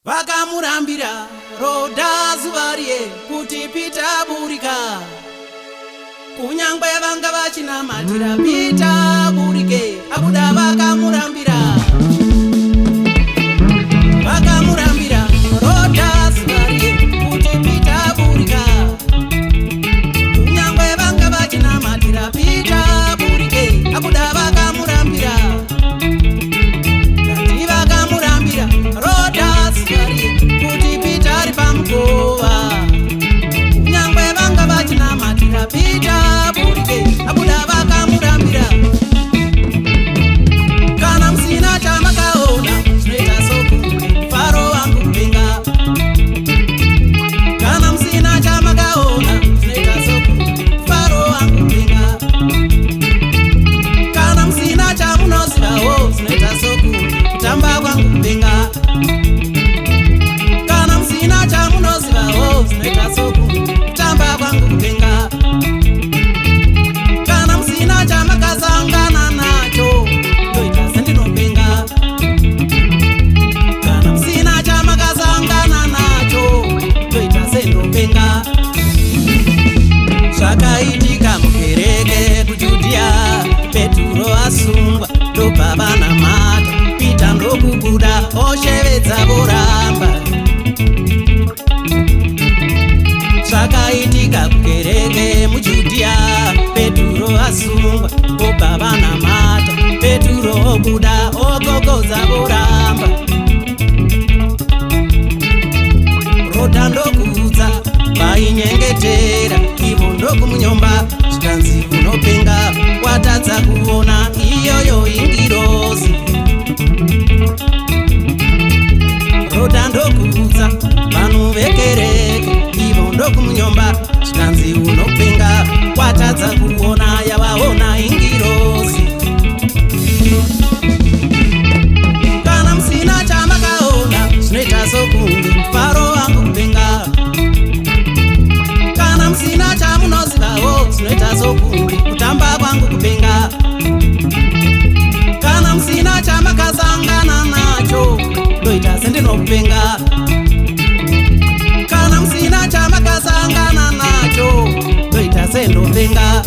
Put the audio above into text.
Vakamurambira roda zuva riye kuti Pita burika, kunyangwe vanga vachinamatira Pita burike, abuda vakamurambira. Vakamurambira roda zuva riye kuti Pita burika, kunyangwe vanga vachinamatira Pita burike, abuda vakamurambira. Kuti Pita ari pamukova, kunyangwe vanga vachinamatira Pita burike, abuda vakamurambira. Kana musina chamakaona zvinoita sokunge Faro wangu kupenga. Kana musina chamakaona zvinoita sokunge Faro wangu kupenga. Kana musina chamunozivawo zvinoita sokunge kutamba kwangu kupenga. Zvinoita sokutamba kwangu kupenga. Kana musina chamakasangana nacho ndoita sendinopenga. Kana musina chamakasangana nacho ndoita sendinopenga. Zvakaitika mukereke kuJudhea, Peturo asungwa ndobva vanamata, Pita ndokubuda oshevedza voramba. Zvakaitika kukereke muJudhea, Peturo asungwa obva vanamata, Peturo obuda ogogodza voramba. Roda ndokudza vainyengetera, ivo ndokumunyomba zvikanzi unopenga, watadza kuona iyoyo ingirozi. Roda ndokudza vanhu vekereke, ivo ndokumunyomba zvikanzi unopenga, watadza kuona yavaona ingirozi. Kana musina chamakaona zvinoita sokunge Faro wangu kupenga. Kana musina chamunozivawo zvinoita sokunge kutamba kwangu kupenga. Kana musina chamakasangana nacho ndoita sendinopenga. Kana musina chamakasangana nacho ndoita sendinopenga.